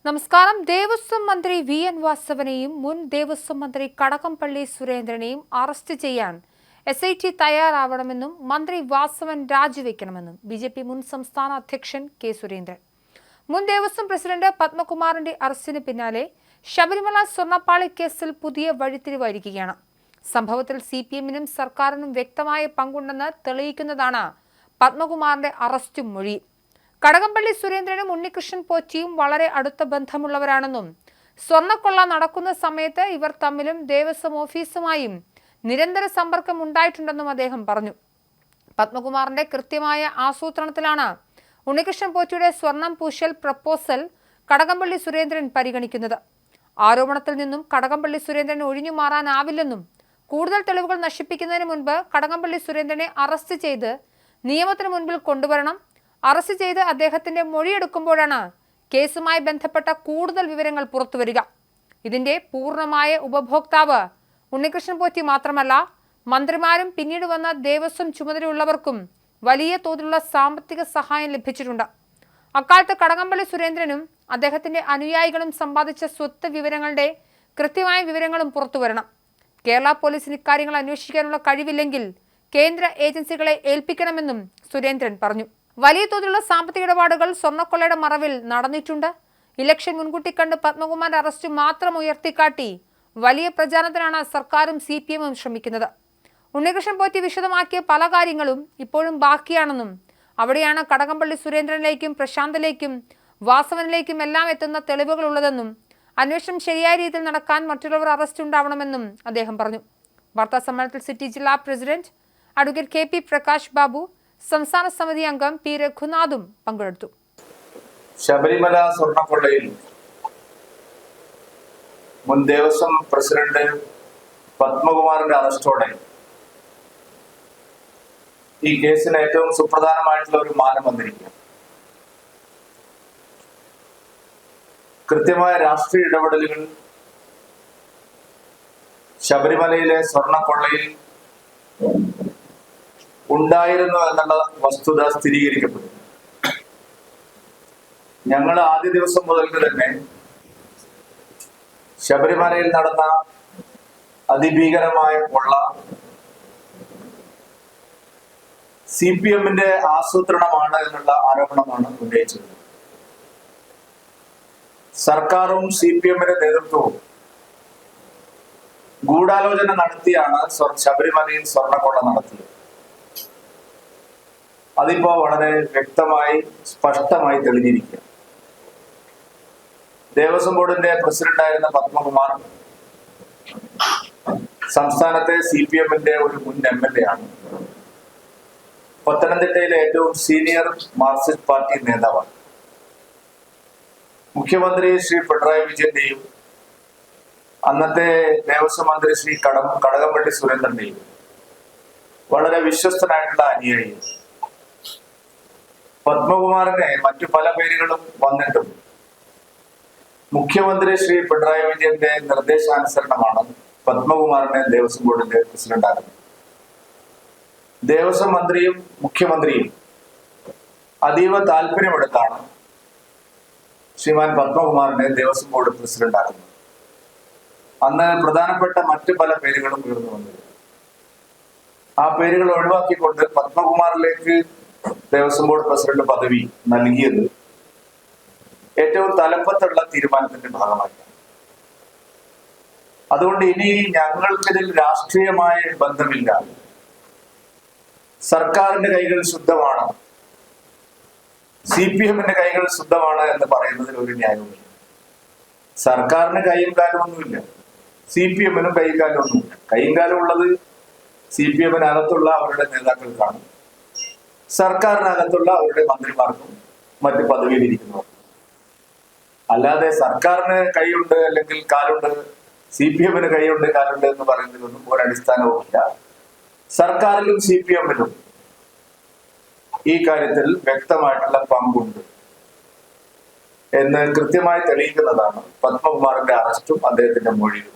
നമസ്കാരം. ദേവസ്വം മന്ത്രി വി.എൻ. വാസവനെയും മുൻ ദേവസ്വം മന്ത്രി കടകംപള്ളി സുരേന്ദ്രനെയും അറസ്റ്റ് ചെയ്യാൻ SIT തയ്യാറാവണമെന്നും മന്ത്രി വാസവൻ രാജിവെക്കണമെന്നും BJP മുൻ സംസ്ഥാന അധ്യക്ഷൻ കെ. സുരേന്ദ്രൻ. മുൻ ദേവസ്വം പ്രസിഡന്റ് പത്മകുമാറിന്റെ അറസ്റ്റിന് പിന്നാലെ ശബരിമല സ്വർണ്ണപ്പാളി കേസിൽ പുതിയ വഴിത്തിരിവായിരിക്കുകയാണ്. സംഭവത്തിൽ CPM-നും സർക്കാരിനും വ്യക്തമായ പങ്കുണ്ടെന്ന് തെളിയിക്കുന്നതാണ് പത്മകുമാറിന്റെ അറസ്റ്റും മൊഴി. കടകംപള്ളി സുരേന്ദ്രനും ഉണ്ണികൃഷ്ണൻ പോറ്റിയും വളരെ അടുത്ത ബന്ധമുള്ളവരാണെന്നും സ്വർണ്ണക്കൊള്ള നടക്കുന്ന സമയത്ത് ഇവർ തമ്മിലും ദേവസ്വം ഓഫീസുമായും നിരന്തര സമ്പർക്കം ഉണ്ടായിട്ടുണ്ടെന്നും അദ്ദേഹം പറഞ്ഞു. പത്മകുമാറിന്റെ കൃത്യമായ ആസൂത്രണത്തിലാണ് ഉണ്ണികൃഷ്ണൻ പോറ്റിയുടെ സ്വർണം പൂശൽ പ്രപ്പോസൽ കടകംപള്ളി സുരേന്ദ്രൻ പരിഗണിക്കുന്നത്. ആരോപണത്തിൽ നിന്നും കടകംപള്ളി സുരേന്ദ്രന് ഒഴിഞ്ഞു മാറാനാവില്ലെന്നും കൂടുതൽ തെളിവുകൾ നശിപ്പിക്കുന്നതിന് മുൻപ് കടകംപള്ളി സുരേന്ദ്രനെ അറസ്റ്റ് ചെയ്ത് നിയമത്തിന് മുൻപിൽ കൊണ്ടുവരണം. അറസ്റ്റ് ചെയ്ത് അദ്ദേഹത്തിന്റെ മൊഴിയെടുക്കുമ്പോഴാണ് കേസുമായി ബന്ധപ്പെട്ട കൂടുതൽ വിവരങ്ങൾ പുറത്തുവരിക. ഇതിന്റെ പൂർണ്ണമായ ഉപഭോക്താവ് ഉണ്ണികൃഷ്ണൻ പോറ്റി മാത്രമല്ല, മന്ത്രിമാരും പിന്നീട് വന്ന ദേവസ്വം ചുമതലയുള്ളവർക്കും വലിയ തോതിലുള്ള സാമ്പത്തിക സഹായം ലഭിച്ചിട്ടുണ്ട്. അക്കാലത്ത് കടകംപള്ളി സുരേന്ദ്രനും അദ്ദേഹത്തിന്റെ അനുയായികളും സമ്പാദിച്ച സ്വത്ത് വിവരങ്ങളുടെ കൃത്യമായ വിവരങ്ങളും പുറത്തുവരണം. കേരള പോലീസിന് ഇക്കാര്യങ്ങൾ അന്വേഷിക്കാനുള്ള കഴിവില്ലെങ്കിൽ കേന്ദ്ര ഏജൻസികളെ ഏൽപ്പിക്കണമെന്നും സുരേന്ദ്രൻ പറഞ്ഞു. വലിയ തോതിലുള്ള സാമ്പത്തിക ഇടപാടുകൾ സ്വർണ്ണക്കൊള്ളയുടെ മറവിൽ നടന്നിട്ടുണ്ട്. ഇലക്ഷൻ മുൻകൂട്ടി കണ്ട് പത്മകുമാറിന്റെ അറസ്റ്റ് മാത്രം ഉയർത്തിക്കാട്ടി വലിയ പ്രചാരണത്തിനാണ് സർക്കാരും CPM-ഉം ശ്രമിക്കുന്നത്. ഉണ്ണികൃഷ്ണൻ പോറ്റി വിശദമാക്കിയ പല കാര്യങ്ങളും ഇപ്പോഴും ബാക്കിയാണെന്നും അവിടെയാണ് കടകംപള്ളി സുരേന്ദ്രനിലേക്കും പ്രശാന്തിലേക്കും വാസവനിലേക്കും എല്ലാം എത്തുന്ന തെളിവുകൾ ഉള്ളതെന്നും അന്വേഷണം ശരിയായ രീതിയിൽ നടക്കാൻ മറ്റുള്ളവർ അറസ്റ്റ് ഉണ്ടാവണമെന്നും അദ്ദേഹം പറഞ്ഞു. വാർത്താ സമ്മേളനത്തിൽ സിറ്റി ജില്ലാ president advocate KP Prakash Babu, സംസ്ഥാന സമിതി അംഗം P. രഘുനാഥും പങ്കെടുത്തു. ശബരിമല സ്വർണ്ണക്കൊള്ളയിൽ മുൻ ദേവസ്വം പ്രസിഡന്റ് പത്മകുമാറിന്റെ അറസ്റ്റോടെ ഈ കേസിന് ഏറ്റവും സുപ്രധാനമായിട്ടുള്ള ഒരു മാനം വന്നിരിക്കുകയാണ്. കൃത്യമായ രാഷ്ട്രീയ ഇടപെടലുകൾ ശബരിമലയിലെ സ്വർണ്ണക്കൊള്ളയിൽ ഉണ്ടായിരുന്നു എന്നുള്ള വസ്തുത സ്ഥിരീകരിക്കപ്പെട്ടു. ഞങ്ങൾ ആദ്യ ദിവസം മുതൽക്ക് തന്നെ ശബരിമലയിൽ നടന്ന അതിഭീകരമായ കൊള്ള CPM-ന്റെ ആസൂത്രണമാണ് എന്നുള്ള ആരോപണമാണ് ഉന്നയിച്ചത്. സർക്കാരും CPM-ന്റെ നേതൃത്വവും ഗൂഢാലോചന നടത്തിയാണ് ശബരിമലയിൽ സ്വർണ്ണക്കൊള്ള നടത്തിയത്. അതിപ്പോ വളരെ വ്യക്തമായി സ്പഷ്ടമായി തെളിഞ്ഞിരിക്കുക. ദേവസ്വം ബോർഡിന്റെ പ്രസിഡന്റായിരുന്ന പത്മകുമാർ സംസ്ഥാനത്തെ CPM-ന്റെ ഒരു മുൻ MLA ആണ്. പത്തനംതിട്ടയിലെ ഏറ്റവും സീനിയർ മാർക്സിസ്റ്റ് പാർട്ടി നേതാവാണ്. മുഖ്യമന്ത്രി ശ്രീ പിണറായി വിജയന്റെയും അന്നത്തെ ദേവസ്വം മന്ത്രി ശ്രീ കടകംപള്ളി സുരേന്ദ്രന്റെയും വളരെ വിശ്വസ്തനായിട്ടുള്ള അനുയായി. പത്മകുമാറിന് മറ്റു പല പേരുകളും വന്നിട്ടും മുഖ്യമന്ത്രി ശ്രീ പിണറായി വിജയന്റെ നിർദ്ദേശാനുസരണമാണ് പത്മകുമാറിനെ ദേവസ്വം ബോർഡിന്റെ പ്രസിഡന്റാക്കുന്നത്. ദേവസ്വം മന്ത്രിയും മുഖ്യമന്ത്രിയും അതീവ താല്പര്യമെടുത്താണ് ശ്രീമാൻ പത്മകുമാറിനെ ദേവസ്വം ബോർഡ് പ്രസിഡന്റാക്കുന്നത്. അന്ന് പ്രധാനപ്പെട്ട മറ്റു പല പേരുകളും ഉയർന്നു വന്നത്. ആ പേരുകൾ ഒഴിവാക്കിക്കൊണ്ട് പത്മകുമാറിലേക്ക് ദേവസ്വം ബോർഡ് പ്രസിഡന്റ് പദവി നൽകിയത് ഏറ്റവും തലപ്പത്തുള്ള തീരുമാനത്തിന്റെ ഭാഗമായിട്ടാണ്. അതുകൊണ്ട് ഇനി ഞങ്ങൾക്കിതിൽ രാഷ്ട്രീയമായ ബന്ധമില്ല, സർക്കാരിന്റെ കൈകൾ ശുദ്ധമാണ്, CPM-ന്റെ കൈകൾ ശുദ്ധമാണ് എന്ന് പറയുന്നതിൽ ഒരു ന്യായവുമില്ല. സർക്കാരിന് കൈയും കാലും ഒന്നുമില്ല, CPM-നും കൈയും കാലും ഒന്നുമില്ല. കൈയും കാലും ഉള്ളത് CPM-നകത്തുള്ള അവരുടെ നേതാക്കൾക്കാണ്, സർക്കാരിനകത്തുള്ള അവരുടെ മന്ത്രിമാർക്കും മറ്റ് പദവിയിലിരിക്കുന്നവർക്കും. അല്ലാതെ സർക്കാരിന് കൈയുണ്ട് അല്ലെങ്കിൽ കാലുണ്ട്, CPM-ന് കൈയുണ്ട് കാലുണ്ട് എന്ന് പറയുന്നതിലൊന്നും ഒരടിസ്ഥാനവുമില്ല. സർക്കാരിലും CPM-നും ഈ കാര്യത്തിൽ വ്യക്തമായിട്ടുള്ള പങ്കുണ്ട് എന്ന് കൃത്യമായി തെളിയിക്കുന്നതാണ് പത്മകുമാറിന്റെ അറസ്റ്റും അദ്ദേഹത്തിന്റെ മൊഴിയും.